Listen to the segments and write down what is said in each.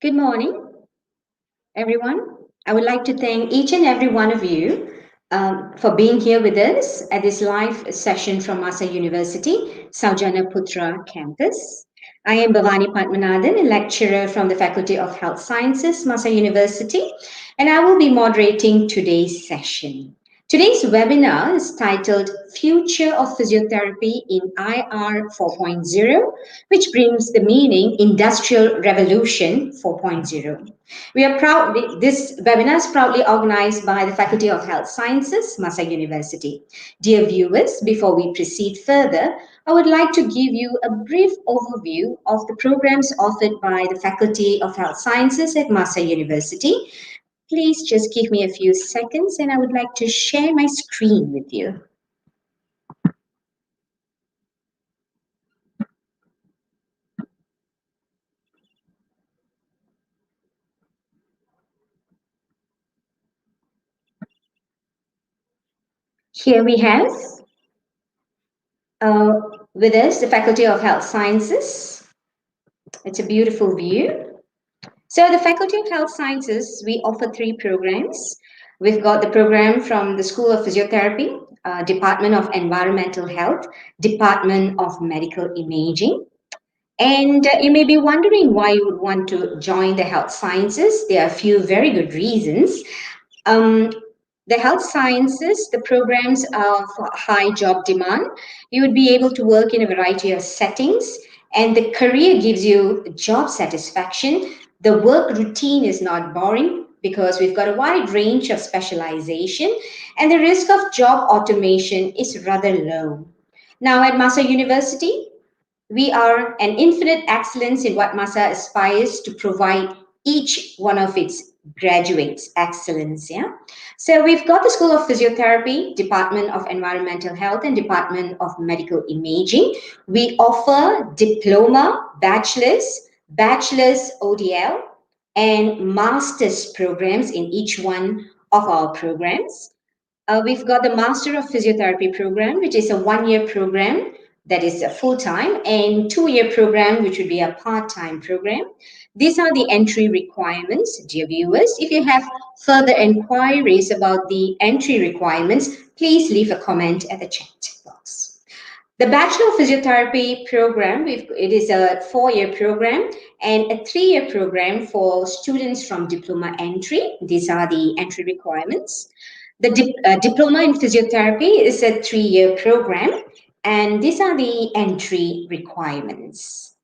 Good morning, everyone. I would like to thank each and every one of you for being here with us at this live session from MAHSA University, Saujana Putra campus. I am Bhavani Padmanathan, a lecturer from the Faculty of Health Sciences, MAHSA University, and I will be moderating today's session. Today's webinar is titled Future of Physiotherapy in IR 4.0, which brings the meaning Industrial Revolution 4.0. We are proud, this webinar is proudly organized by the Faculty of Health Sciences, MAHSA University. Dear viewers, before we proceed further, I would like to give you a brief overview of the programs offered by the Faculty of Health Sciences at MAHSA University. Please just give me a few seconds and I would like to share my screen with you. Here we have with us the Faculty of Health Sciences. It's a beautiful view. So the Faculty of Health Sciences, we offer 3 programs. We've got the program from the School of Physiotherapy, Department of Environmental Health, Department of Medical Imaging. And you may be wondering why you would want to join the health sciences. There are a few very good reasons. The health sciences, the programs are for high job demand. You would be able to work in a variety of settings, and the career gives you job satisfaction. The work routine is not boring because we've got a wide range of specialization, and the risk of job automation is rather low. Now, at MAHSA University, we are an infinite excellence in what MAHSA aspires to provide each one of its graduates excellence. Yeah. So we've got the School of Physiotherapy, Department of Environmental Health, and Department of Medical Imaging. We offer diploma, bachelor's ODL, and master's programs in each one of our programs. We've got the Master of Physiotherapy program, which is a 1-year program that is a full-time, and 2-year program, which would be a part-time program. These are the entry requirements, dear viewers. If you have further inquiries about the entry requirements, please leave a comment at the chat box. The Bachelor of Physiotherapy program, it is a 4-year program and a 3-year program for students from diploma entry. These are the entry requirements. The Diploma in Physiotherapy is a 3-year program, and these are the entry requirements.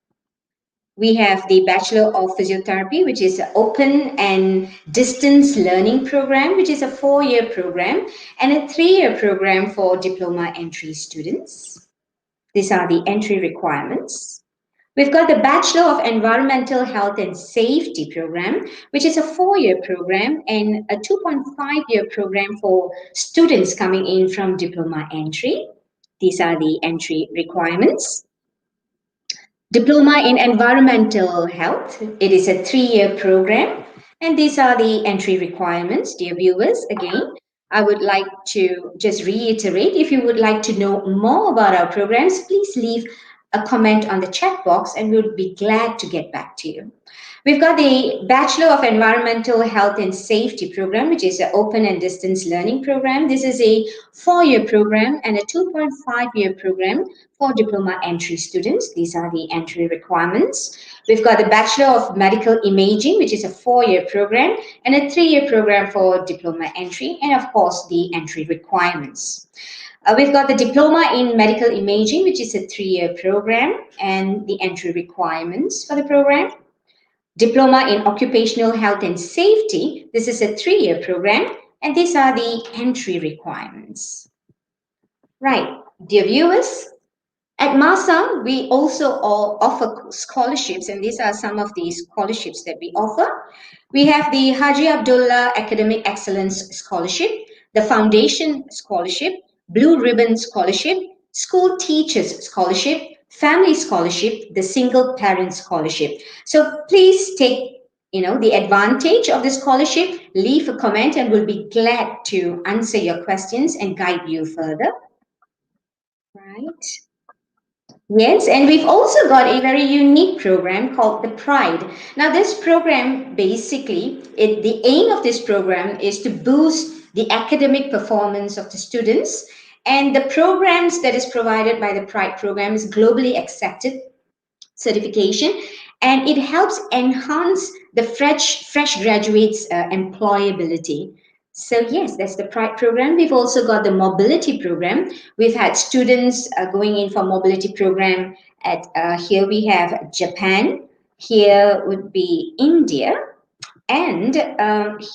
We have the Bachelor of Physiotherapy, which is an open and distance learning program, which is a 4-year program, and a 3-year program for diploma entry students. These are the entry requirements. We've got the Bachelor of Environmental Health and Safety program, which is a 4-year program and a 2.5-year program for students coming in from diploma entry. These are the entry requirements. Diploma in Environmental Health, it is a 3-year program, and these are the entry requirements. Dear viewers, again, I would like to just reiterate, if you would like to know more about our programs, please leave a comment on the chat box and we'll be glad to get back to you. We've got the Bachelor of Environmental Health and Safety program, which is an open and distance learning program. This is a 4-year program and a 2.5-year program for diploma entry students. These are the entry requirements. We've got the Bachelor of Medical Imaging, which is a 4-year program, and a 3-year program for diploma entry, and of course, the entry requirements. We've got the Diploma in Medical Imaging, which is a 3-year program, and the entry requirements for the program. Diploma in Occupational Health and Safety, this is a 3-year program, and these are the entry requirements. Right, dear viewers, at MAHSA, we also offer scholarships, and these are some of the scholarships that we offer. We have the Haji Abdullah Academic Excellence Scholarship, the Foundation Scholarship, Blue Ribbon Scholarship, School Teachers Scholarship, Family Scholarship, the Single Parent Scholarship. So please take the advantage of the scholarship, leave a comment, and we'll be glad to answer your questions and guide you further. Right. Yes, and we've also got a very unique program called the Pride. Now, this program basically, the aim of this program is to boost the academic performance of the students. And the programs that is provided by the Pride program is globally accepted certification, and it helps enhance the fresh graduates employability. So yes, that's the Pride program. We've also got the mobility program. We've had students going in for mobility program at here we have Japan, here would be India, and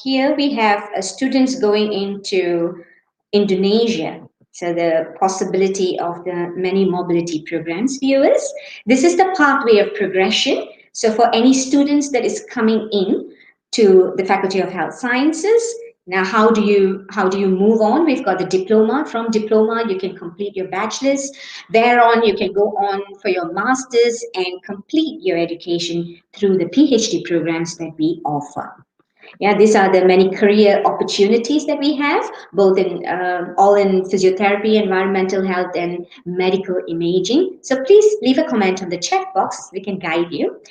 here we have students going into Indonesia. So the possibility of the many mobility programs, viewers. This is the pathway of progression. So for any students that is coming in to the Faculty of Health Sciences, now how do you move on? We've got the diploma. From diploma, you can complete your bachelor's. Thereon, you can go on for your master's and complete your education through the PhD programs that we offer. Yeah, these are the many career opportunities that we have, both in all in physiotherapy, environmental health, and medical imaging. So please leave a comment on the chat box. We can guide you.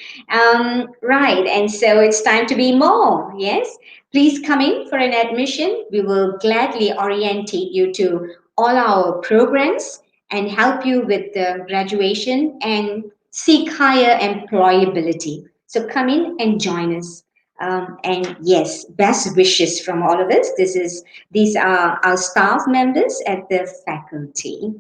Right, and so it's time to be more. Yes, please come in for an admission. We will gladly orientate you to all our programs and help you with the graduation and seek higher employability. So come in and join us. And yes, best wishes from all of us. These are our staff members at the faculty.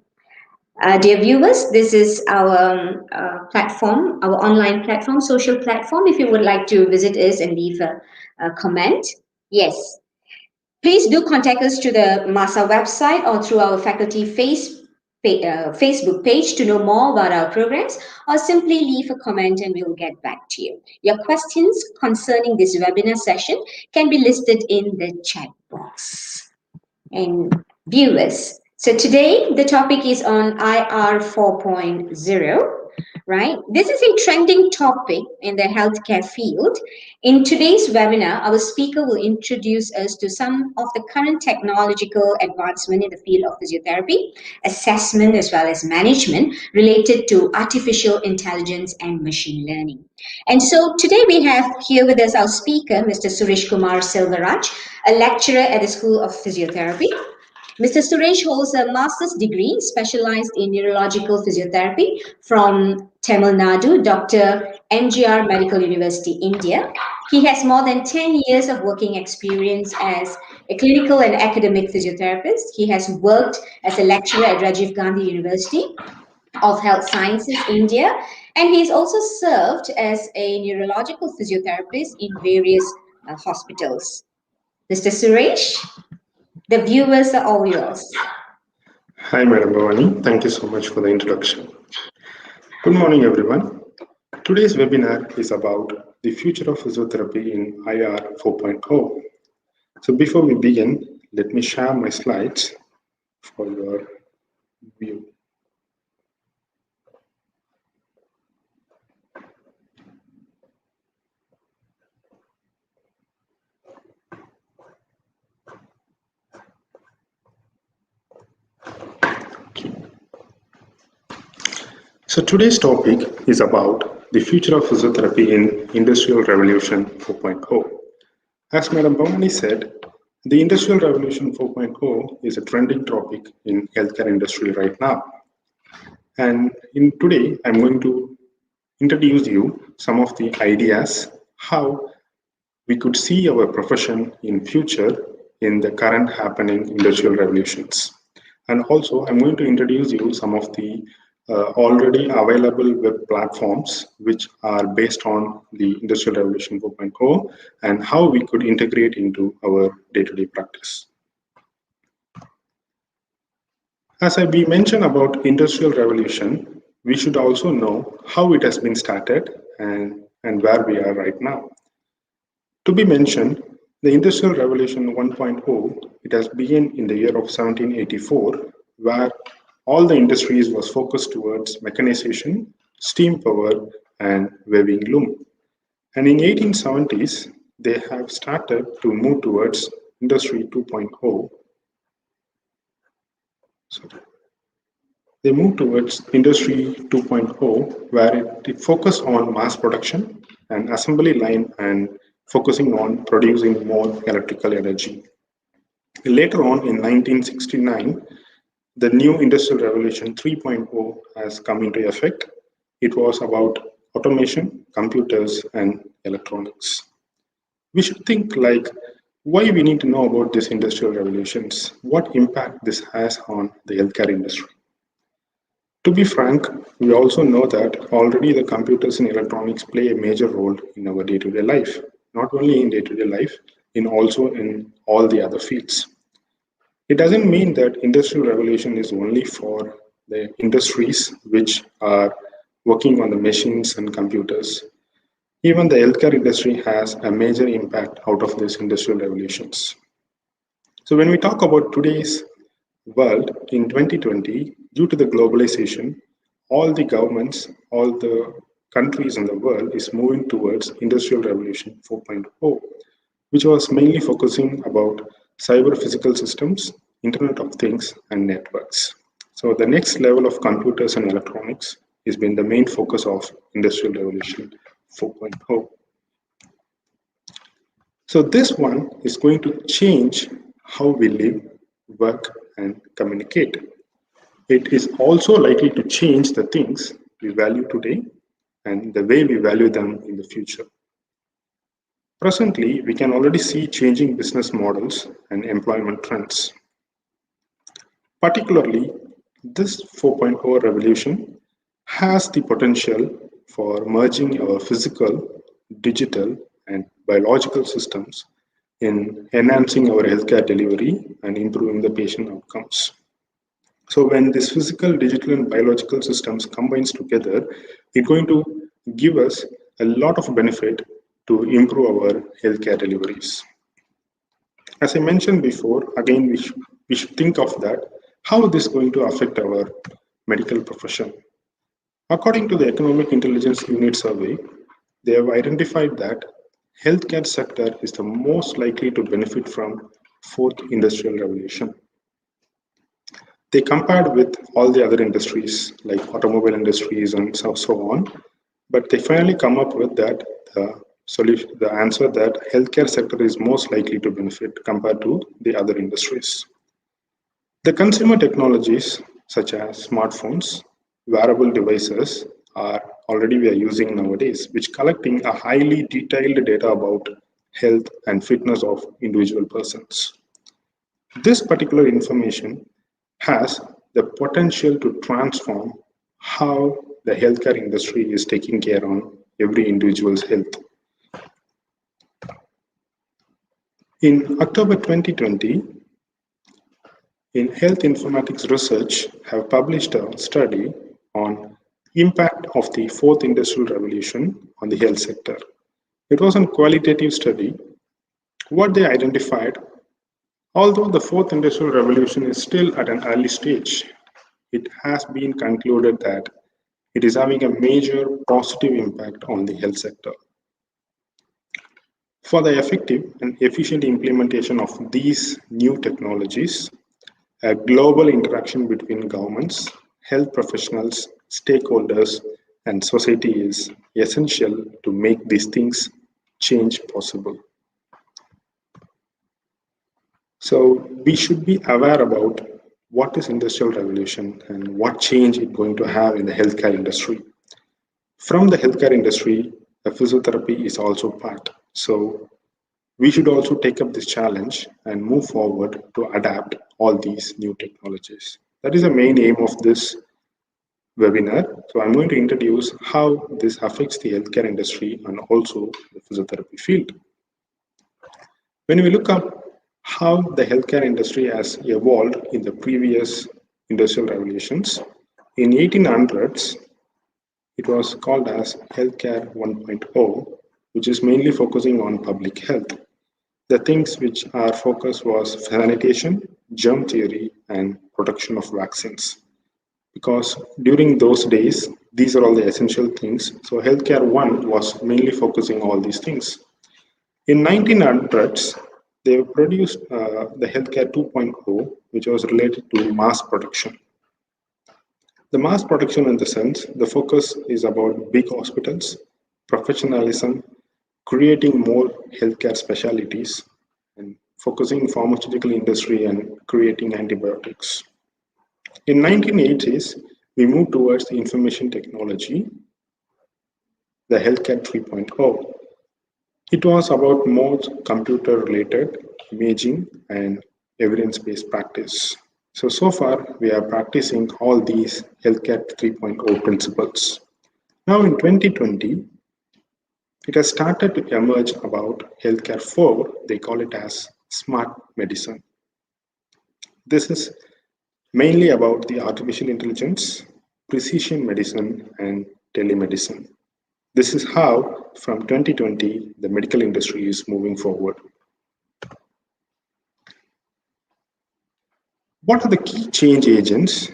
Dear viewers, this is our platform, our online platform, social platform. If you would like to visit us and leave a comment, yes, please do contact us to the MAHSA website or through our faculty Facebook page to know more about our programs, or simply leave a comment and we will get back to you. Your questions concerning this webinar session can be listed in the chat box. And viewers, so today the topic is on IR 4.0. Right? This is a trending topic in the healthcare field. In today's webinar, our speaker will introduce us to some of the current technological advancement in the field of physiotherapy, assessment, as well as management related to artificial intelligence and machine learning. And so today we have here with us our speaker, Mr. Suresh Kumar Selvaraj, a lecturer at the School of Physiotherapy. Mr. Suresh holds a master's degree specialized in neurological physiotherapy from Tamil Nadu, Dr. MGR Medical University, India. He has more than 10 years of working experience as a clinical and academic physiotherapist. He has worked as a lecturer at Rajiv Gandhi University of Health Sciences, India, and he's also served as a neurological physiotherapist in various hospitals. Mr. Suresh, the viewers are all yours. Hi, Madam Bhavani. Thank you so much for the introduction. Good morning, everyone. Today's webinar is about the future of physiotherapy in IR 4.0. So before we begin, let me share my slides for your view. So today's topic is about the future of physiotherapy in Industrial Revolution 4.0. As Madam Bhavani said, the Industrial Revolution 4.0 is a trending topic in healthcare industry right now. And today, I'm going to introduce you some of the ideas how we could see our profession in future in the current happening industrial revolutions. And also, I'm going to introduce you some of the already available web platforms which are based on the Industrial Revolution 4.0 and how we could integrate into our day-to-day practice. As we mentioned about Industrial Revolution, we should also know how it has been started and where we are right now. To be mentioned, the Industrial Revolution 1.0, it has begun in the year of 1784, where all the industries was focused towards mechanization, steam power, and weaving loom. And in 1870s, they have started to move towards Industry 2.0. they moved towards Industry 2.0, where it focused on mass production and assembly line and focusing on producing more electrical energy. Later on in 1969, the new Industrial Revolution 3.0 has come into effect. It was about automation, computers, and electronics. We should think like why we need to know about these industrial revolutions, what impact this has on the healthcare industry. To be frank, we also know that already the computers and electronics play a major role in our day-to-day life, not only in day-to-day life, in also in all the other fields. It doesn't mean that industrial revolution is only for the industries which are working on the machines and computers. Even the healthcare industry has a major impact out of these industrial revolutions. So when we talk about today's world in 2020, due to the globalization, all the governments, all the countries in the world is moving towards Industrial Revolution 4.0, which was mainly focusing about cyber physical systems, Internet of Things, and networks. So the next level of computers and electronics has been the main focus of Industrial Revolution 4.0. So this one is going to change how we live, work, and communicate. It is also likely to change the things we value today and the way we value them in the future. Presently, we can already see changing business models and employment trends. Particularly, this 4.0 revolution has the potential for merging our physical, digital, and biological systems in enhancing our healthcare delivery and improving the patient outcomes. So when this physical, digital, and biological systems combines together, it's going to give us a lot of benefit to improve our healthcare deliveries. As I mentioned before, again, we should think of that, how this is going to affect our medical profession. According to the Economic Intelligence Unit survey, they have identified that healthcare sector is the most likely to benefit from fourth industrial revolution. They compared with all the other industries like automobile industries and so on, but they finally come up with that solution, the answer that healthcare sector is most likely to benefit compared to the other industries. The consumer technologies such as smartphones, wearable devices are already we are using nowadays, which collecting a highly detailed data about health and fitness of individual persons. This particular information has the potential to transform how the healthcare industry is taking care on every individual's health. In October 2020, in Health Informatics Research have published a study on impact of the fourth industrial revolution on the health sector. It was a qualitative study. What they identified, although the fourth industrial revolution is still at an early stage, it has been concluded that it is having a major positive impact on the health sector. For the effective and efficient implementation of these new technologies, a global interaction between governments, health professionals, stakeholders, and society is essential to make these things change possible. So we should be aware about what is industrial revolution and what change it's going to have in the healthcare industry. From the healthcare industry, the physiotherapy is also part. So we should also take up this challenge and move forward to adapt all these new technologies. That is the main aim of this webinar. So I'm going to introduce how this affects the healthcare industry and also the physiotherapy field. When we look up how the healthcare industry has evolved in the previous industrial revolutions, in 1800s, it was called as Healthcare 1.0, which is mainly focusing on public health. The things which our focus was sanitation, germ theory, and production of vaccines. Because during those days, these are all the essential things. So Healthcare 1 was mainly focusing all these things. In 1900s, they produced the Healthcare 2.0, which was related to mass production. The mass production in the sense, the focus is about big hospitals, professionalism, creating more healthcare specialties, and focusing pharmaceutical industry and creating antibiotics. In 1980s, we moved towards the information technology, the healthcare 3.0. It was about more computer-related imaging and evidence-based practice. So far, we are practicing all these healthcare 3.0 principles. Now in 2020, it has started to emerge about healthcare 4, they call it as smart medicine. This is mainly about the artificial intelligence, precision medicine, and telemedicine. This is how, from 2020, the medical industry is moving forward. What are the key change agents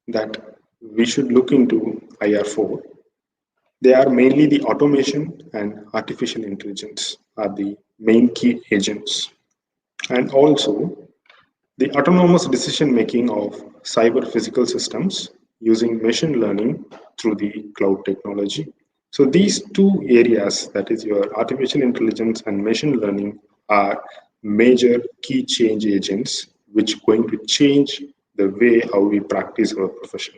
that we should look into IR4? They are mainly the automation and artificial intelligence are the main key agents. And also the autonomous decision making of cyber physical systems using machine learning through the cloud technology. So these two areas, that is your artificial intelligence and machine learning, are major key change agents which are going to change the way how we practice our profession.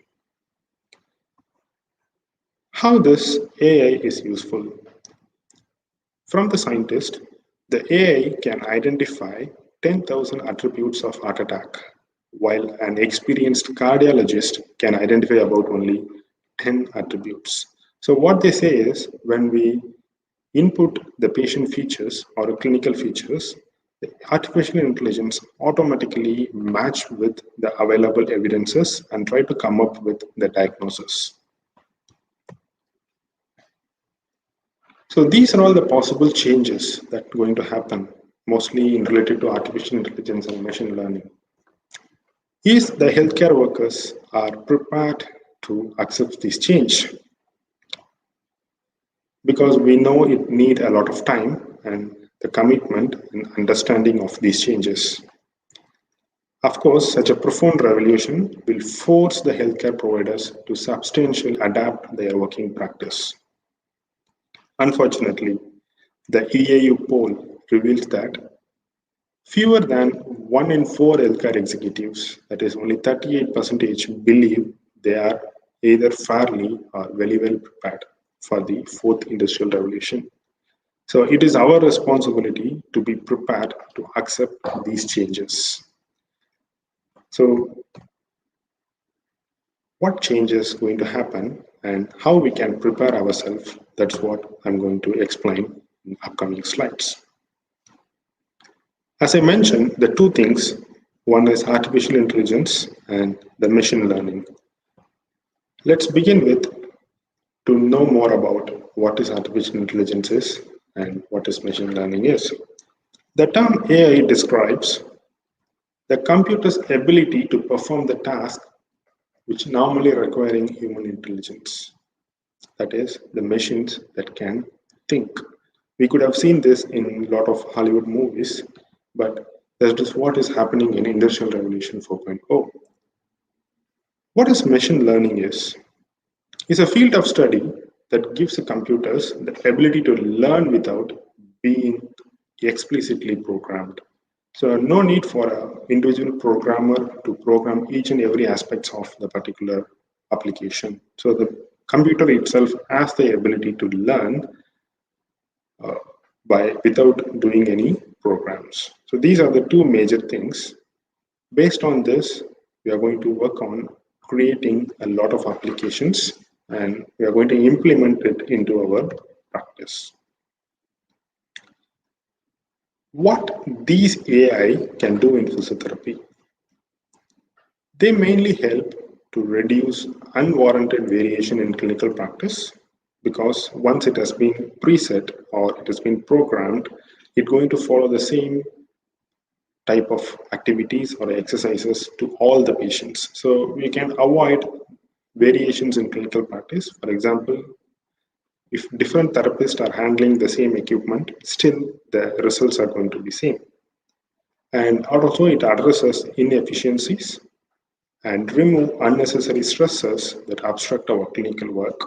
How this AI is useful? From the scientist, the AI can identify 10,000 attributes of heart attack, while an experienced cardiologist can identify about only 10 attributes. So what they say is when we input the patient features or clinical features, the artificial intelligence automatically match with the available evidences and try to come up with the diagnosis. So these are all the possible changes that are going to happen, mostly related to artificial intelligence and machine learning. Is the healthcare workers are prepared to accept this change? Because we know it needs a lot of time and the commitment and understanding of these changes. Of course, such a profound revolution will force the healthcare providers to substantially adapt their working practice. Unfortunately, the EAU poll reveals that fewer than 1 in 4 healthcare executives, that is only 38%, believe they are either fairly or very well prepared for the fourth industrial revolution. So it is our responsibility to be prepared to accept these changes. So what change is going to happen and how we can prepare ourselves, that's what I'm going to explain in upcoming slides. As I mentioned, the two things, one is artificial intelligence and the machine learning. Let's begin with to know more about what is artificial intelligence is and what is machine learning is. The term AI describes the computer's ability to perform the task which normally requiring human intelligence. That is, the machines that can think. We could have seen this in a lot of Hollywood movies, but that is what is happening in Industrial Revolution 4.0. What is machine learning is? It's a field of study that gives the computers the ability to learn without being explicitly programmed. So no need for an individual programmer to program each and every aspect of the particular application. So the computer itself has the ability to learn without doing any programs. So these are the two major things. Based on this, we are going to work on creating a lot of applications and we are going to implement it into our practice. What these AI can do in physiotherapy? They mainly help to reduce unwarranted variation in clinical practice because once it has been preset or it has been programmed, it's going to follow the same type of activities or exercises to all the patients. So we can avoid variations in clinical practice. For example, if different therapists are handling the same equipment, still the results are going to be same. And also it addresses inefficiencies and remove unnecessary stresses that obstruct our clinical work,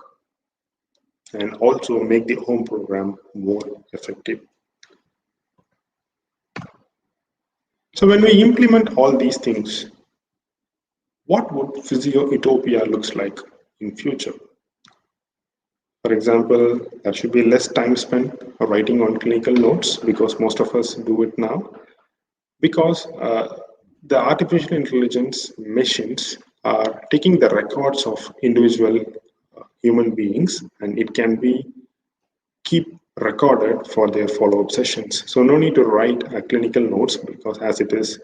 and also make the home program more effective. So when we implement all these things, what would Physioetopia looks like in future? For example, there should be less time spent writing on clinical notes because most of us do it now. Because the artificial intelligence machines are taking the records of individual human beings, and it can be keep recorded for their follow-up sessions. So no need to write clinical notes because as it is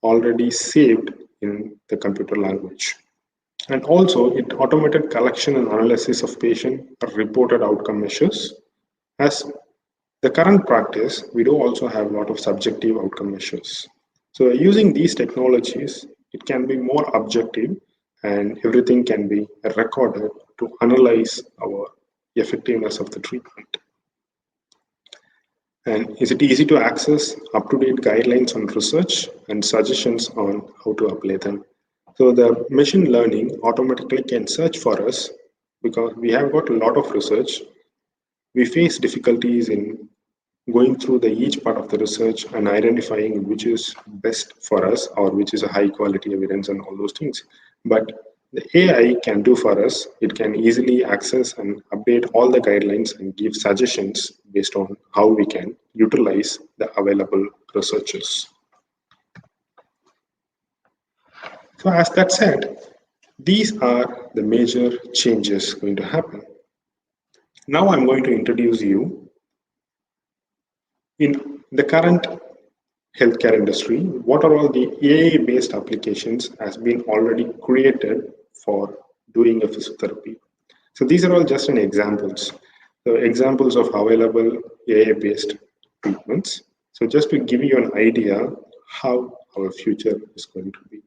already saved in the computer language. And also it automated collection and analysis of patient reported outcome measures. As the current practice, we do also have a lot of subjective outcome measures. So using these technologies, it can be more objective and everything can be recorded to analyze our effectiveness of the treatment. And is it easy to access up-to-date guidelines on research and suggestions on how to apply them? So the machine learning automatically can search for us because we have got a lot of research. We face difficulties in going through each part of the research and identifying which is best for us or which is a high quality evidence and all those things. But the AI can do for us, it can easily access and update all the guidelines and give suggestions based on how we can utilize the available researches. So as that said, these are the major changes going to happen. Now I'm going to introduce you in the current healthcare industry, what are all the AI-based applications has been already created for doing a physiotherapy. So these are all just an examples. The examples of available AI-based treatments. So just to give you an idea how our future is going to be.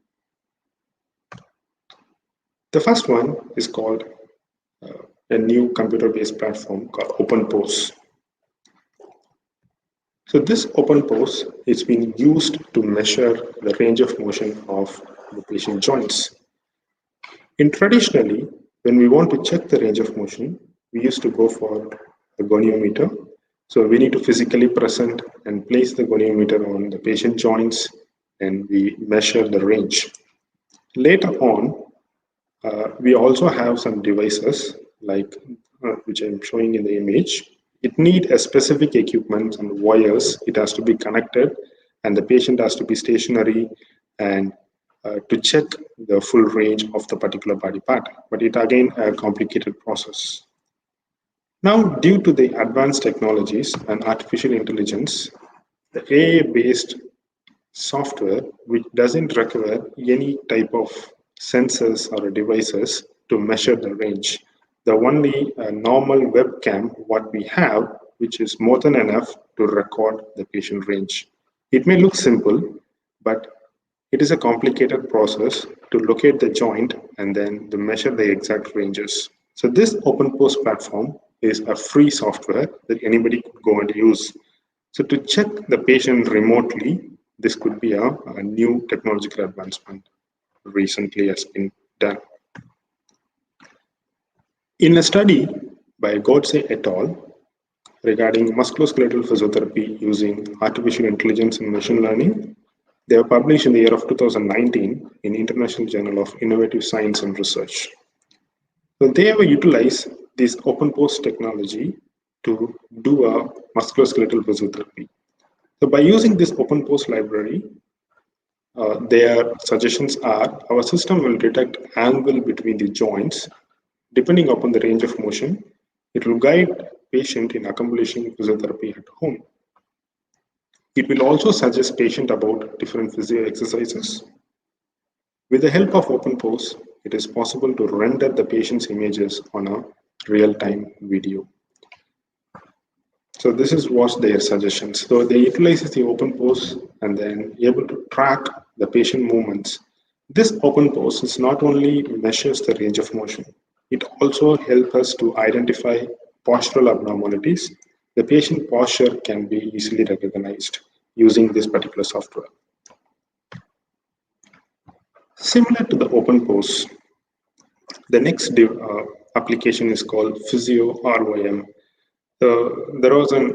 The first one is called a new computer-based platform called Openpose. So this Openpose is being used to measure the range of motion of the patient joints. Traditionally, when we want to check the range of motion, we used to go for a goniometer. So we need to physically present and place the goniometer on the patient joints and we measure the range. Later on, we also have some devices like which I'm showing in the image. It needs a specific equipment and wires. It has to be connected and the patient has to be stationary and to check the full range of the particular body part. But it again a complicated process. Now, due to the advanced technologies and artificial intelligence, the AI-based software which doesn't require any type of sensors or devices to measure the range. The only normal webcam what we have, which is more than enough to record the patient range. It may look simple, but it is a complicated process to locate the joint and then to measure the exact ranges. So this Openpose platform is a free software that anybody could go and use. So to check the patient remotely, this could be a new technological advancement recently has been done. In a study by Godse et al. Regarding musculoskeletal physiotherapy using artificial intelligence and machine learning, they were published in the year of 2019 in International Journal of Innovative Science and Research. So they have utilized this Openpose technology to do a musculoskeletal physiotherapy. So by using this Openpose library, their suggestions are our system will detect angle between the joints. Depending upon the range of motion, it will guide patient in accomplishing physiotherapy at home. It will also suggest patient about different physio exercises. With the help of Openpose, it is possible to render the patient's images on a real-time video. So this is what their suggestions. So they utilize the Openpose and then able to track the patient movements. This Openpose is not only measures the range of motion, it also helps us to identify postural abnormalities. The patient posture can be easily recognized using this particular software. Similar to the Openpose, the next application is called PhysioROM. There was an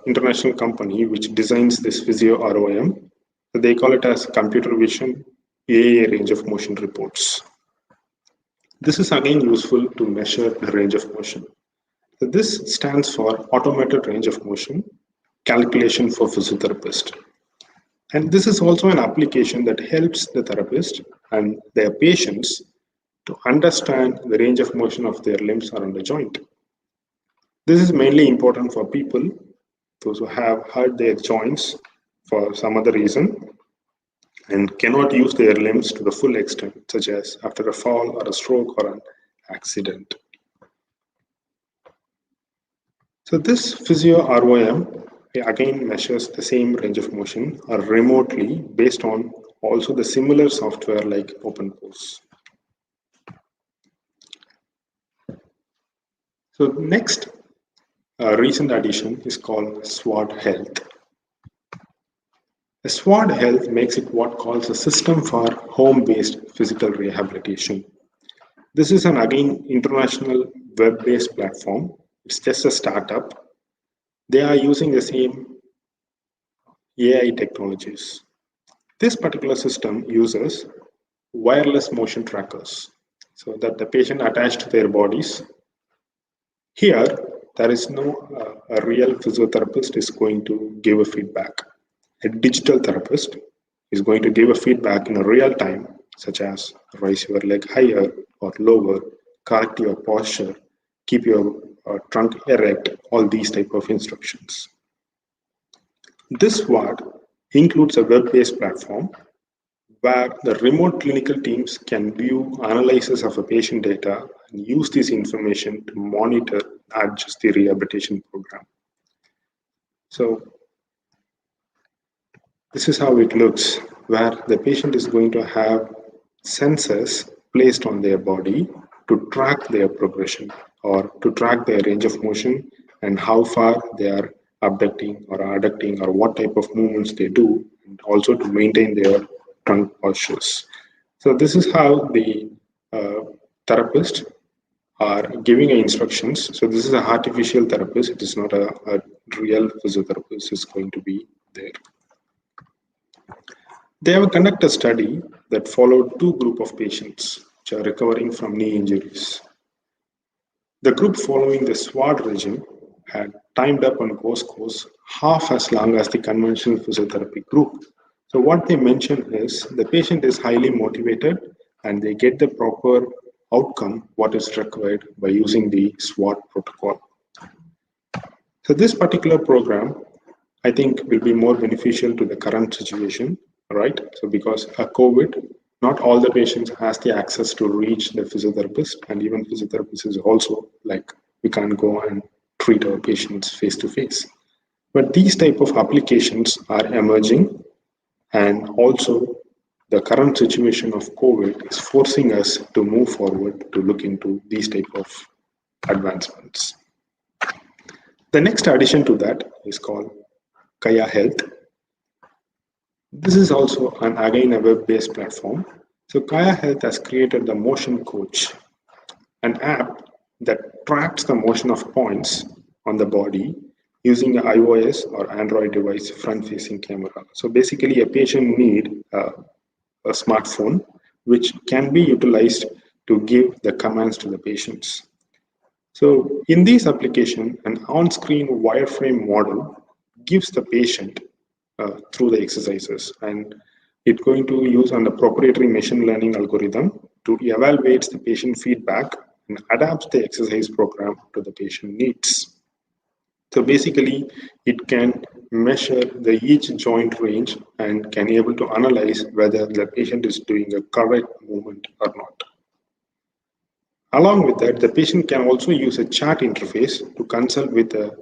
international company which designs this PhysioROM. They call it as computer vision AA range of motion reports. This is again useful to measure the range of motion. So this stands for automated range of motion calculation for physiotherapist. And this is also an application that helps the therapist and their patients to understand the range of motion of their limbs around the joint. This is mainly important for people, those who have hurt their joints for some other reason and cannot use their limbs to the full extent, such as after a fall or a stroke or an accident. So this PhysioROM again measures the same range of motion remotely based on also the similar software like Openpose. So next recent addition is called SWOT Health. The SWOT Health makes it what calls a system for home-based physical rehabilitation. This is an again international web-based platform. It's just a startup. They are using the same AI technologies. This particular system uses wireless motion trackers so that the patient attached to their bodies. Here, there is no a real physiotherapist is going to give a feedback. A digital therapist is going to give a feedback in a real time, such as raise your leg higher or lower, correct your posture, keep your trunk erect, all these type of instructions. This SWOT includes a web-based platform where the remote clinical teams can view analysis of a patient data and use this information to monitor and adjust the rehabilitation program. So this is how it looks, where the patient is going to have sensors placed on their body to track their progression or to track their range of motion and how far they are abducting or adducting or what type of movements they do, and also to maintain their trunk postures. So this is how the therapists are giving instructions. So this is an artificial therapist. It is not a real physiotherapist is going to be there. They have conducted a study that followed two groups of patients which are recovering from knee injuries. The group following the SWOT regime had timed up on course half as long as the conventional physiotherapy group. So what they mention is the patient is highly motivated and they get the proper outcome what is required by using the SWOT protocol. So this particular program I think will be more beneficial to the current situation, right? So because of COVID, not all the patients has the access to reach the physiotherapist, and even physiotherapist is also like we can't go and treat our patients face to face. But these type of applications are emerging, and also the current situation of COVID is forcing us to move forward to look into these type of advancements. The next addition to that is called Kaya Health. This is also again a web-based platform. So Kaya Health has created the Motion Coach, an app that tracks the motion of points on the body using the iOS or Android device front-facing camera. So basically a patient need a smartphone which can be utilized to give the commands to the patients. So in this application, an on-screen wireframe model gives the patient through the exercises, and it's going to use an proprietary machine learning algorithm to evaluate the patient feedback and adapts the exercise program to the patient needs. So basically, it can measure the each joint range and can able to analyze whether the patient is doing a correct movement or not. Along with that, the patient can also use a chat interface to consult with a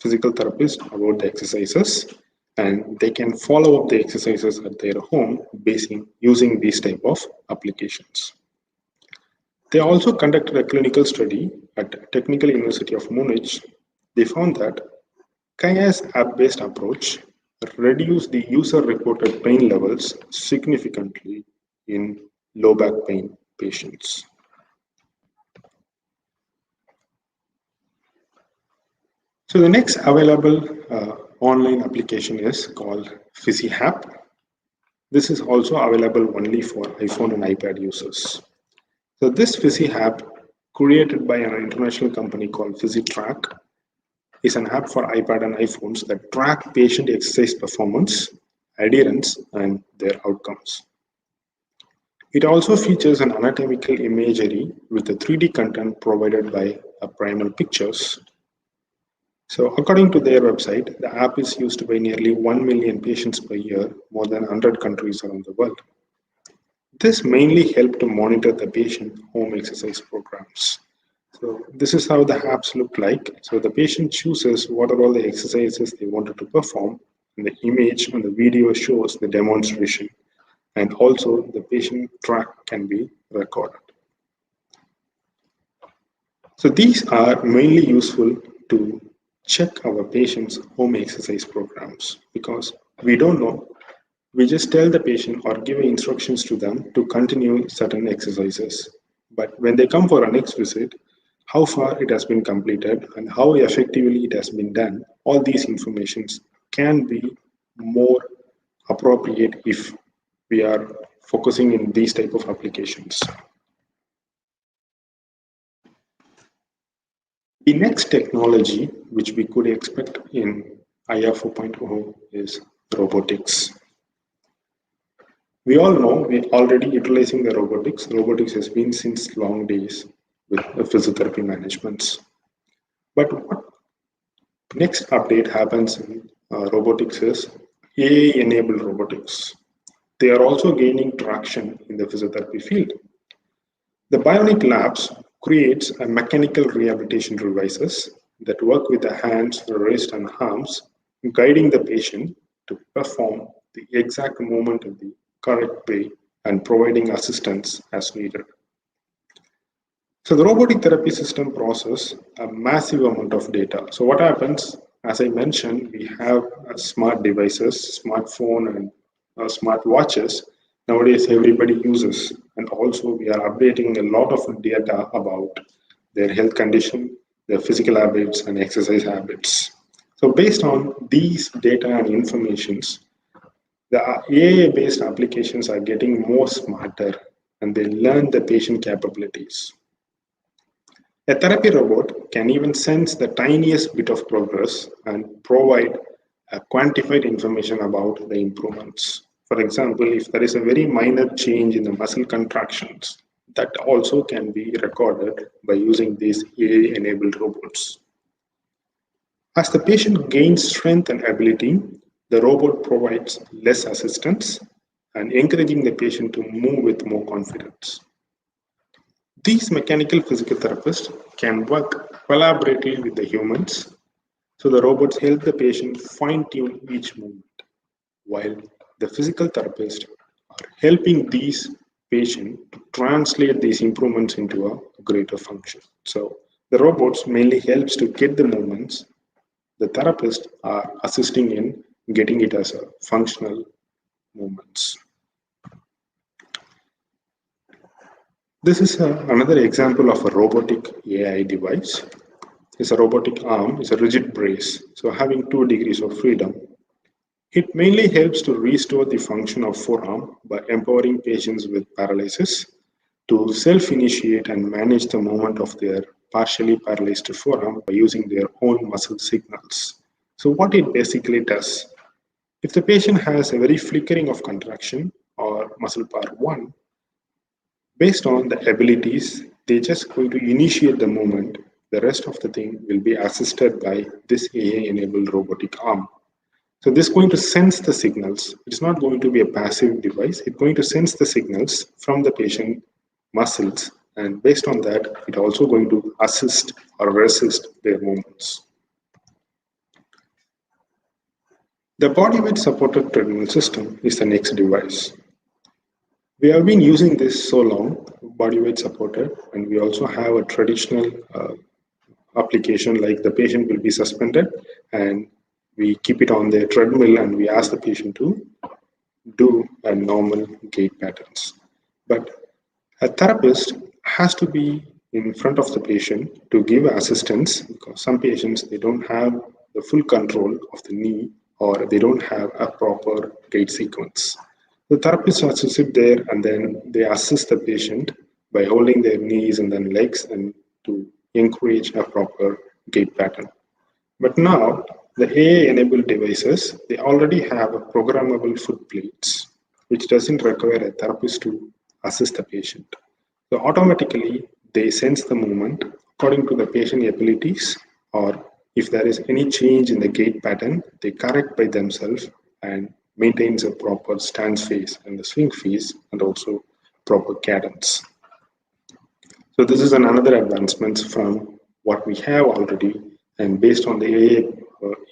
physical therapist about the exercises, and they can follow up the exercises at their home using these type of applications. They also conducted a clinical study at Technical University of Munich. They found that Kaya's app-based approach reduced the user-reported pain levels significantly in low back pain patients. So the next available online application is called Fizzhap. This is also available only for iPhone and iPad users. So this Fizzhap, created by an international company called Physiotrack, is an app for iPad and iPhones that track patient exercise performance, adherence, and their outcomes. It also features an anatomical imagery with the 3D content provided by primal pictures. So according to their website, the app is used by nearly 1 million patients per year, more than 100 countries around the world. This mainly helped to monitor the patient home exercise programs. So this is how the apps look like. So the patient chooses what are all the exercises they wanted to perform, and the image on the video shows the demonstration, and also the patient track can be recorded. So these are mainly useful to check our patients' home exercise programs because we don't know. We just tell the patient or give instructions to them to continue certain exercises. But when they come for our next visit, how far it has been completed and how effectively it has been done, all these informations can be more appropriate if we are focusing in these type of applications. The next technology which we could expect in IR 4.0 is robotics. We all know we're already utilizing the robotics. Robotics has been since long days with the physiotherapy managements. But what next update happens in robotics is AI-enabled robotics. They are also gaining traction in the physiotherapy field. The Bionic Labs creates a mechanical rehabilitation devices that work with the hands, wrist, and arms, guiding the patient to perform the exact movement in the correct way and providing assistance as needed. So the robotic therapy system process a massive amount of data. So what happens, as I mentioned, we have smart devices, smartphone and smart watches. Nowadays, everybody uses, and also we are updating a lot of data about their health condition, their physical habits, and exercise habits. So based on these data and informations, the AI-based applications are getting more smarter and they learn the patient capabilities. A therapy robot can even sense the tiniest bit of progress and provide a quantified information about the improvements. For example, if there is a very minor change in the muscle contractions, that also can be recorded by using these AI-enabled robots. As the patient gains strength and ability, the robot provides less assistance and encouraging the patient to move with more confidence. These mechanical physical therapists can work collaboratively with the humans, so the robots help the patient fine-tune each movement, while the physical therapists are helping these patients to translate these improvements into a greater function. So the robots mainly helps to get the movements. The therapists are assisting in getting it as a functional movements. This is another example of a robotic AI device. It's a robotic arm, it's a rigid brace, so having 2 degrees of freedom. It mainly helps to restore the function of forearm by empowering patients with paralysis to self-initiate and manage the movement of their partially paralyzed forearm by using their own muscle signals. So what it basically does, if the patient has a very flickering of contraction or muscle power 1, based on the abilities, they're just going to initiate the movement. The rest of the thing will be assisted by this AI-enabled robotic arm. So this is going to sense the signals. It's not going to be a passive device. It's going to sense the signals from the patient muscles, and based on that, it's also going to assist or resist their movements. The bodyweight supported treadmill system is the next device. We have been using this so long, bodyweight supported, and we also have a traditional application like the patient will be suspended and we keep it on the treadmill and we ask the patient to do a normal gait patterns. But a therapist has to be in front of the patient to give assistance because some patients they don't have the full control of the knee or they don't have a proper gait sequence. The therapist has to sit there and then they assist the patient by holding their knees and then legs and to encourage a proper gait pattern. But now the AI-enabled devices, they already have a programmable foot plates, which doesn't require a therapist to assist the patient. So automatically they sense the movement according to the patient abilities, or if there is any change in the gait pattern, they correct by themselves and maintains a proper stance phase and the swing phase and also proper cadence. So this is another advancement from what we have already, and based on the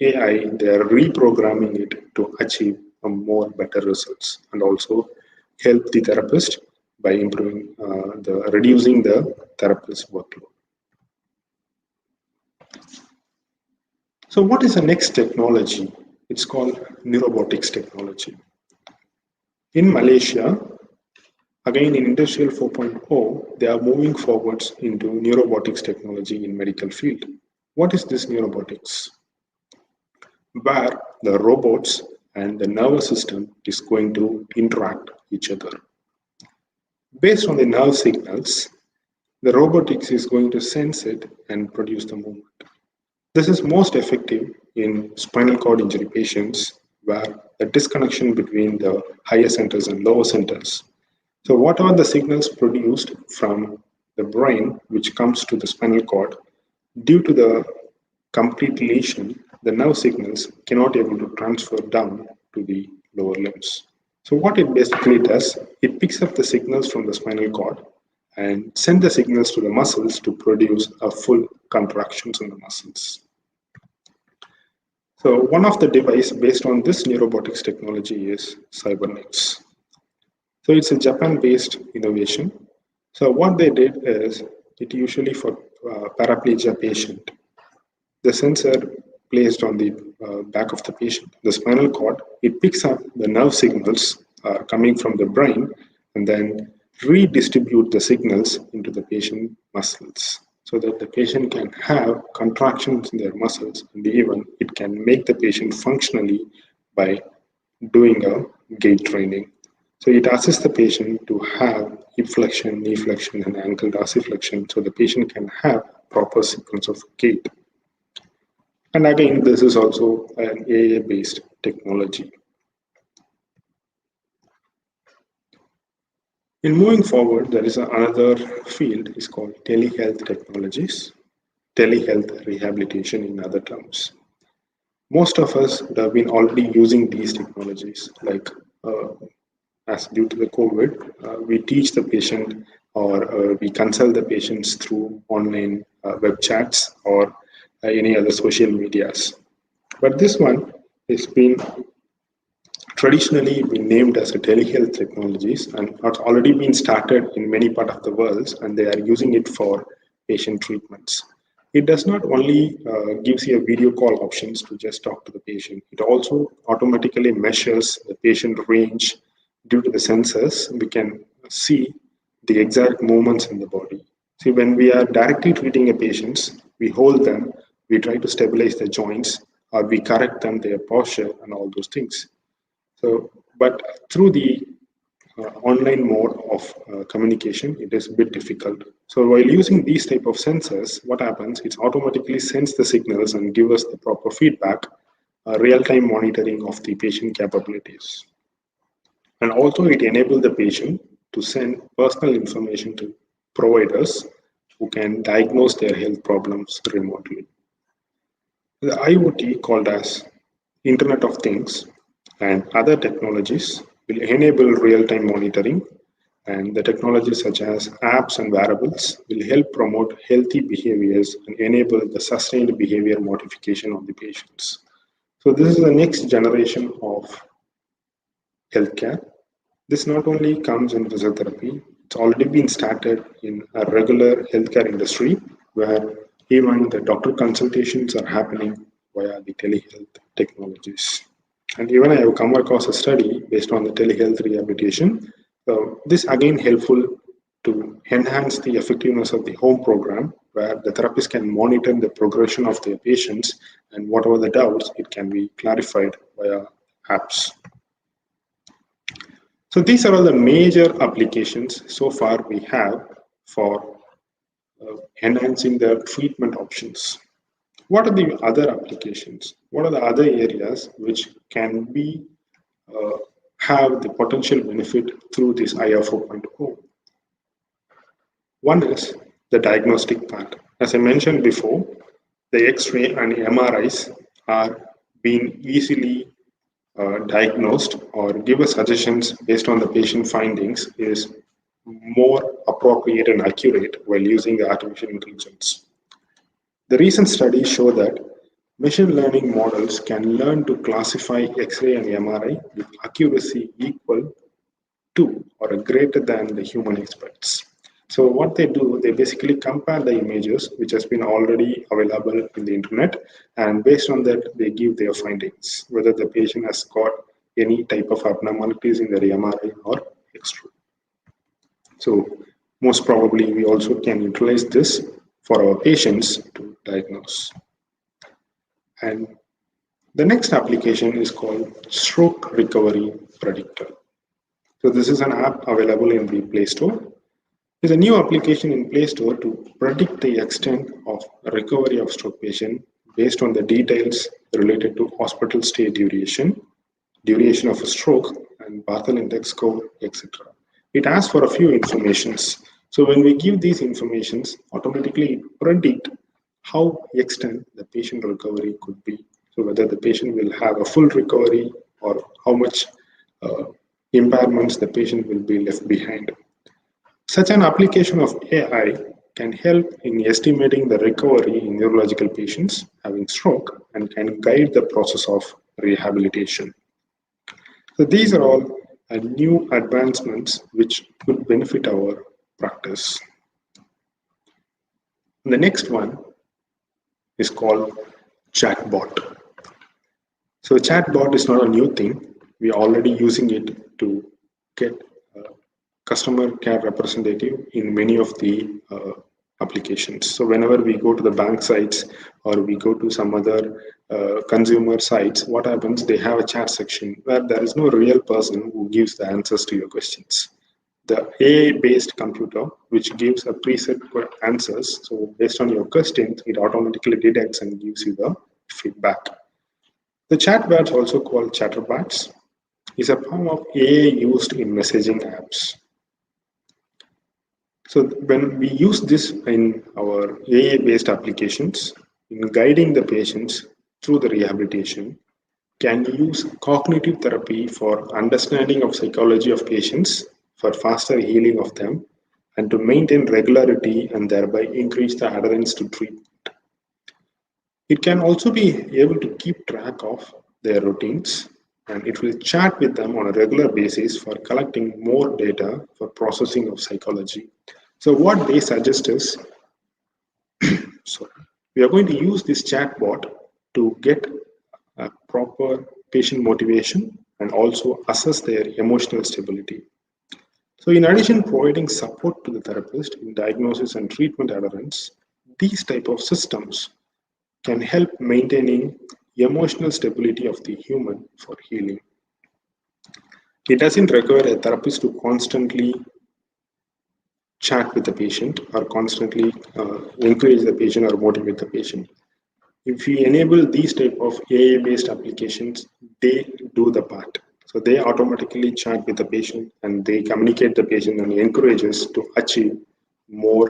AI, they are reprogramming it to achieve a more better results and also help the therapist by improving the reducing the therapist's workload. So what is the next technology? It's called Neurobotics technology. In Malaysia, again in Industrial 4.0, they are moving forwards into neurobotics technology in medical field. What is this neurobotics? Where the robots and the nervous system is going to interact each other. Based on the nerve signals, the robotics is going to sense it and produce the movement. This is most effective in spinal cord injury patients where the disconnection between the higher centers and lower centers. So what are the signals produced from the brain which comes to the spinal cord? Due to the complete lesion, the nerve signals cannot able to transfer down to the lower limbs. So what it basically does, it picks up the signals from the spinal cord and send the signals to the muscles to produce a full contractions in the muscles. So one of the device based on this neurobotics technology is cybernetics. So it's a Japan-based innovation. So what they did is, it usually for paraplegia patient, the sensor placed on the back of the patient, the spinal cord, it picks up the nerve signals coming from the brain and then redistribute the signals into the patient muscles so that the patient can have contractions in their muscles and even it can make the patient functionally by doing a gait training. So it assists the patient to have hip flexion, knee flexion, and ankle dorsiflexion so the patient can have proper sequence of gait. And again, this is also an AI-based technology. In moving forward, there is another field is called telehealth technologies, telehealth rehabilitation in other terms. Most of us would have been already using these technologies, like as due to the COVID, we teach the patient or we consult the patients through online web chats or any other social medias. But this one has been traditionally been named as a telehealth technologies and it's already been started in many parts of the world and they are using it for patient treatments. It does not only gives you a video call options to just talk to the patient, it also automatically measures the patient range. Due to the sensors, we can see the exact movements in the body. See, when we are directly treating a patient, we hold them, we try to stabilize the joints, or we correct them, their posture, and all those things. So, but through the online mode of communication, it is a bit difficult. So while using these type of sensors, what happens, it automatically sends the signals and give us the proper feedback, real-time monitoring of the patient capabilities. And also it enables the patient to send personal information to providers who can diagnose their health problems remotely. The IoT, called as Internet of Things, and other technologies will enable real-time monitoring, and the technologies such as apps and wearables will help promote healthy behaviors and enable the sustained behavior modification of the patients. So this is the next generation of healthcare. This not only comes in physiotherapy, it's already been started in a regular healthcare industry where even the doctor consultations are happening via the telehealth technologies. And even I have come across a study based on the telehealth rehabilitation. This again helpful to enhance the effectiveness of the home program, where the therapist can monitor the progression of their patients, and whatever the doubts, it can be clarified via apps. So these are all the major applications so far we have for enhancing the treatment options. What are the other applications? What are the other areas which can be have the potential benefit through this IR 4.0? One is the diagnostic part. As I mentioned before, the X-ray and MRIs are being easily diagnosed or give us suggestions based on the patient findings is more appropriate and accurate while using the artificial intelligence. The recent studies show that machine learning models can learn to classify X-ray and MRI with accuracy equal to or greater than the human experts. So what they do, they basically compare the images which has been already available in the internet, and based on that they give their findings, whether the patient has got any type of abnormalities in their MRI or X-ray. So most probably we also can utilize this for our patients to diagnose. And the next application is called Stroke Recovery Predictor. So this is an app available in the Play Store. It's a new application in Play Store to predict the extent of recovery of stroke patient based on the details related to hospital stay duration, duration of a stroke, and Barthel index score, etc. It asks for a few informations. So when we give these informations, automatically it predict how extent the patient recovery could be. So whether the patient will have a full recovery or how much impairments the patient will be left behind. Such an application of AI can help in estimating the recovery in neurological patients having stroke and can guide the process of rehabilitation. So these are all new advancements which could benefit our practice. The next one is called chatbot. So chatbot is not a new thing. We are already using it to get customer care representative in many of the applications. So whenever we go to the bank sites or we go to some other consumer sites, what happens? They have a chat section where there is no real person who gives the answers to your questions. The AI-based computer, which gives a preset answers, so based on your questions, it automatically detects and gives you the feedback. The chatbots, also called chatterbots, is a form of AI used in messaging apps. So when we use this in our AI-based applications, in guiding the patients through the rehabilitation, can use cognitive therapy for understanding of psychology of patients, for faster healing of them, and to maintain regularity and thereby increase the adherence to treatment. It can also be able to keep track of their routines, and it will chat with them on a regular basis for collecting more data for processing of psychology. So what they suggest is, we are going to use this chatbot to get a proper patient motivation and also assess their emotional stability. So in addition, providing support to the therapist in diagnosis and treatment adherence, these type of systems can help maintaining emotional stability of the human for healing. It doesn't require a therapist to constantly chat with the patient or constantly encourage the patient or motivate the patient. If we enable these type of AI-based applications, they do the part. So they automatically chat with the patient and they communicate the patient and encourage us to achieve more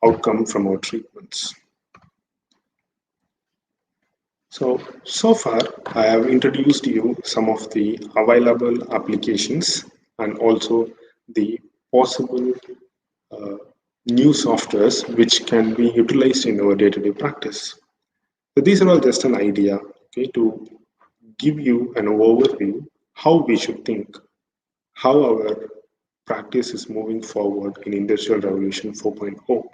outcome from our treatments. So far, I have introduced you some of the available applications and also the possible new softwares which can be utilized in our day-to-day practice. So these are all just an idea, okay, to give you an overview how we should think, how our practice is moving forward in Industrial Revolution 4.0.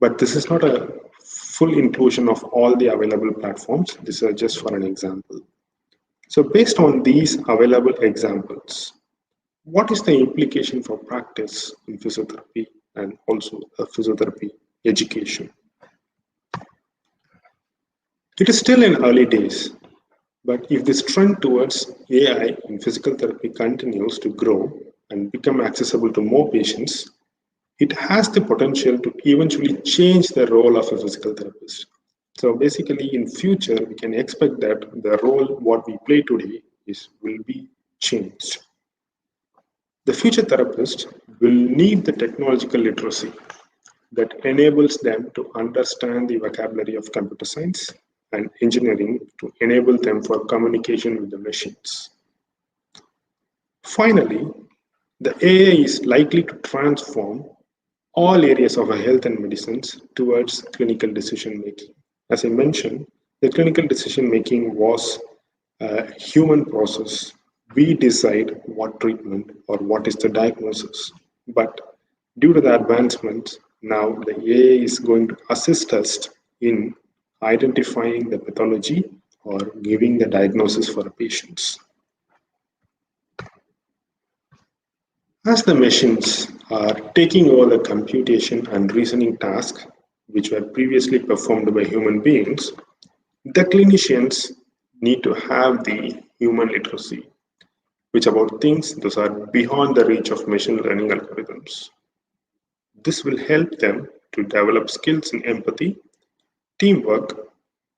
But this is not a full inclusion of all the available platforms. This is just for an example. So based on these available examples, What is the implication for practice in physiotherapy and also a physiotherapy education? It is still in early days, but if this trend towards AI in physical therapy continues to grow and become accessible to more patients, it has the potential to eventually change the role of a physical therapist. So basically, in future, we can expect that the role what we play today will be changed. The future therapist will need the technological literacy that enables them to understand the vocabulary of computer science and engineering to enable them for communication with the machines. Finally, the AI is likely to transform all areas of health and medicines towards clinical decision making. As I mentioned, the clinical decision making was a human process. We decide what treatment or what is the diagnosis. But due to the advancements, now the AI is going to assist us in identifying the pathology or giving the diagnosis for the patients. As the machines are taking over the computation and reasoning tasks which were previously performed by human beings, the clinicians need to have the human literacy, which about things those are beyond the reach of machine learning algorithms. This will help them to develop skills in empathy, teamwork,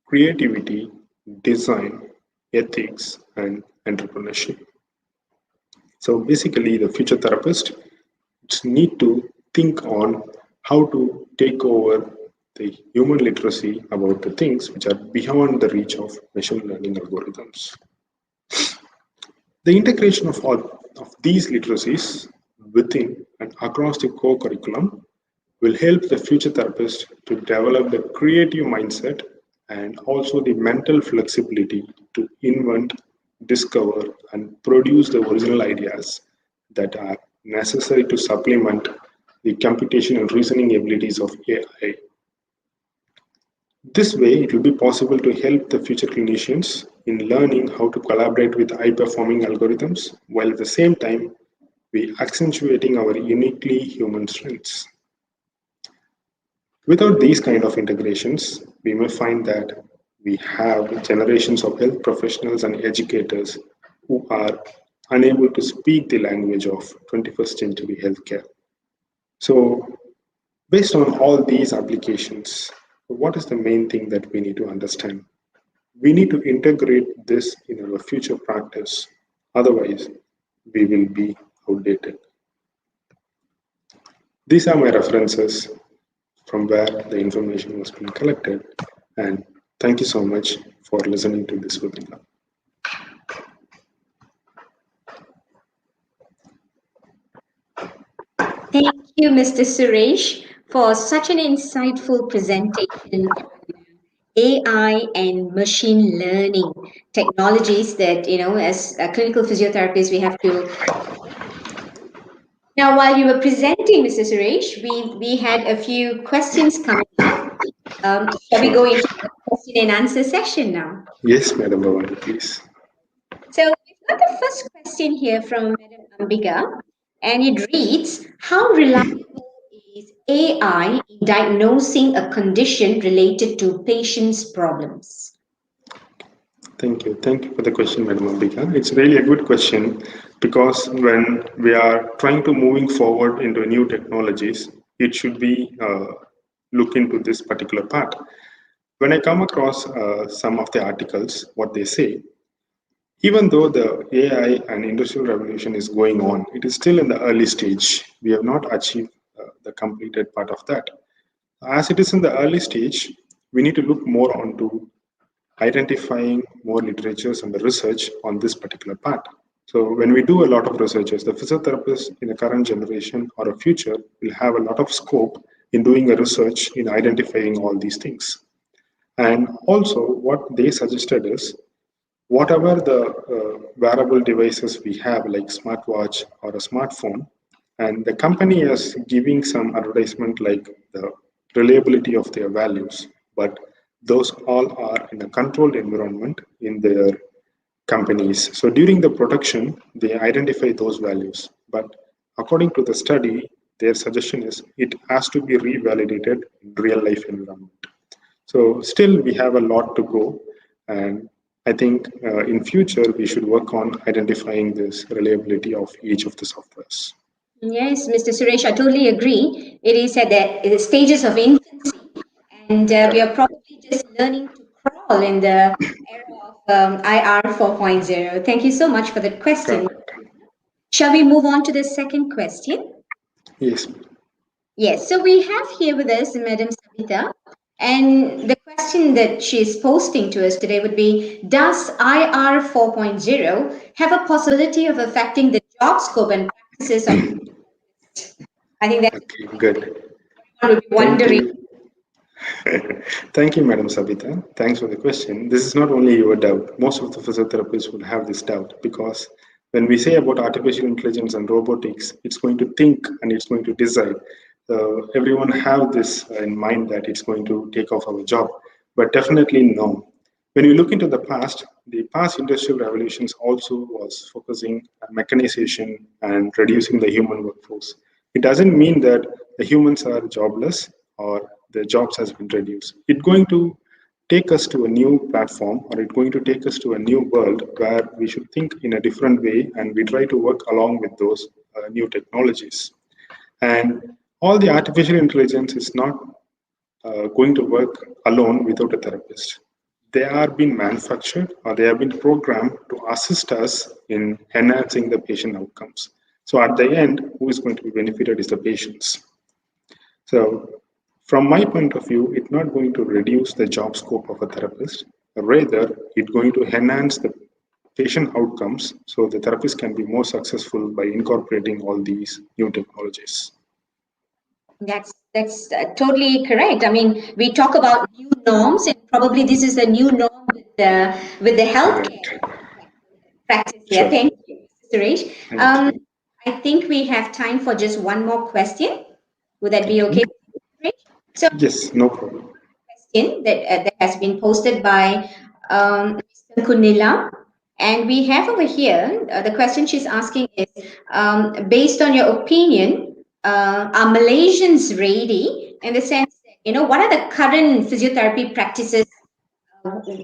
creativity, design, ethics, and entrepreneurship. So basically, the future therapists need to think on how to take over the human literacy about the things which are beyond the reach of machine learning algorithms. The integration of all of these literacies within and across the core curriculum will help the future therapist to develop the creative mindset and also the mental flexibility to invent, discover, and produce the original ideas that are necessary to supplement the computation and reasoning abilities of AI. This way, it will be possible to help the future clinicians in learning how to collaborate with high-performing algorithms, while at the same time, we accentuating our uniquely human strengths. Without these kind of integrations, we may find that we have generations of health professionals and educators who are unable to speak the language of 21st century healthcare. So, based on all these applications, what is the main thing that we need to understand? We need to integrate this in our future practice. Otherwise, we will be outdated. These are my references from where the information was being collected. And thank you so much for listening to this webinar. Thank you, Mr. Suresh, for such an insightful presentation on AI and machine learning technologies that, as clinical physiotherapists, we have to. Now, while you were presenting, Mr. Suresh, we had a few questions coming up. Shall we go into the question and answer session now? Yes, Madam Bhavani, please. So we've got the first question here from Madam Ambika, and it reads, how reliable is AI in diagnosing a condition related to patients' problems? Thank you. Thank you for the question, Madam Ambika. It's really a good question because when we are trying to moving forward into new technologies, it should be look into this particular part. When I come across some of the articles, what they say, even though the AI and industrial revolution is going on, it is still in the early stage. We have not achieved the completed part of that. As it is in the early stage, we need to look more onto identifying more literatures and the research on this particular part. So when we do a lot of researches, the physiotherapists in the current generation or a future will have a lot of scope in doing a research in identifying all these things. And also what they suggested is whatever the wearable devices we have like smartwatch or a smartphone, and the company is giving some advertisement like the reliability of their values, but those all are in a controlled environment in their companies. So during the production, they identify those values. But according to the study, their suggestion is it has to be revalidated in real life environment. So still we have a lot to go, and I think in future we should work on identifying this reliability of each of the softwares. Yes, Mr. Suresh, I totally agree. It is at the stages of infancy, and we are probably just learning to crawl in the era of IR 4.0. Thank you so much for that question. Correct. Shall we move on to the second question? Yes. Yes, so we have here with us Madam Sabita, and the question that she is posting to us today would be, does IR 4.0 have a possibility of affecting the job scope and practices of, I think that's Okay, good. everyone would be Thank wondering. you. Thank you, Madam Sabita. Thanks for the question. This is not only your doubt. Most of the physiotherapists would have this doubt because when we say about artificial intelligence and robotics, it's going to think and it's going to decide. Everyone have this in mind that it's going to take off our job, but definitely no. When you look into the past industrial revolutions also was focusing on mechanization and reducing the human workforce. It doesn't mean that the humans are jobless or the jobs has been reduced. It's going to take us to a new platform, or it's going to take us to a new world where we should think in a different way and we try to work along with those new technologies. And all the artificial intelligence is not going to work alone without a therapist. They are being manufactured or they have been programmed to assist us in enhancing the patient outcomes. So at the end, who is going to be benefited is the patients. So from my point of view, it's not going to reduce the job scope of a therapist. Rather, it's going to enhance the patient outcomes so the therapist can be more successful by incorporating all these new technologies. That's totally correct. I mean, we talk about new norms, and probably this is a new norm with the healthcare Correct. practice here. Sure. Thank you, Mr. Suresh. Thank you. I think we have time for just one more question. Would that be Okay. okay, Mr. Suresh? So, Yes, no problem. question that has been posted by Mr. Kunila. And we have over here, the question she's asking is, based on your opinion, are Malaysians ready in the sense that, what are the current physiotherapy practices?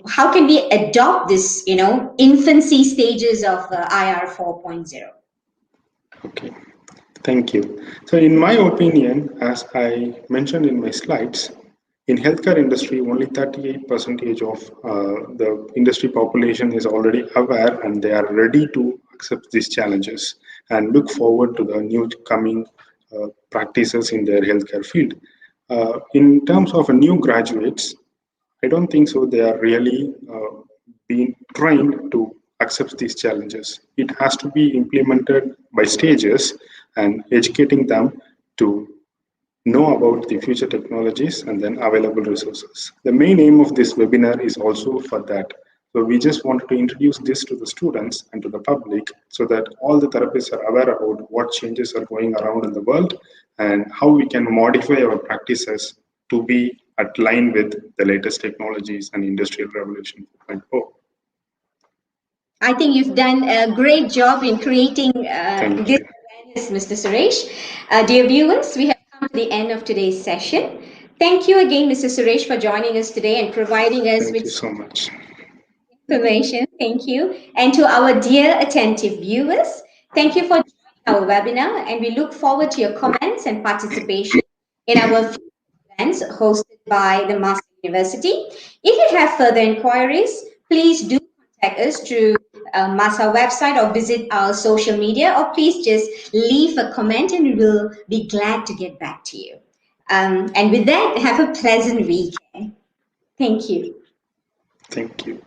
How can we adopt this, infancy stages of IR 4.0? Okay. Thank you. So in my opinion, as I mentioned in my slides, in healthcare industry, only 38% of the industry population is already aware and they are ready to accept these challenges and look forward to the new coming practices in their healthcare field. In terms of new graduates, I don't think so. They are really being trained to accept these challenges. It has to be implemented by stages and educating them to know about the future technologies and then available resources. The main aim of this webinar is also for that. So we just wanted to introduce this to the students and to the public so that all the therapists are aware about what changes are going around in the world and how we can modify our practices to be at line with the latest technologies and industrial revolution 4.0. I think you've done a great job in creating Thank this you. awareness, Mr. Suresh. Dear viewers, we have come to the end of today's session. Thank you again, Mr. Suresh, for joining us today and providing us Thank with you so much. information. Thank you. And to our dear attentive viewers, thank you for joining our webinar, and we look forward to your comments and participation in our future events hosted by the MAHSA University. If you have further inquiries, please do contact us through MAHSA website or visit our social media, or please just leave a comment and we will be glad to get back to you. And with that, have a pleasant weekend. Thank you. Thank you.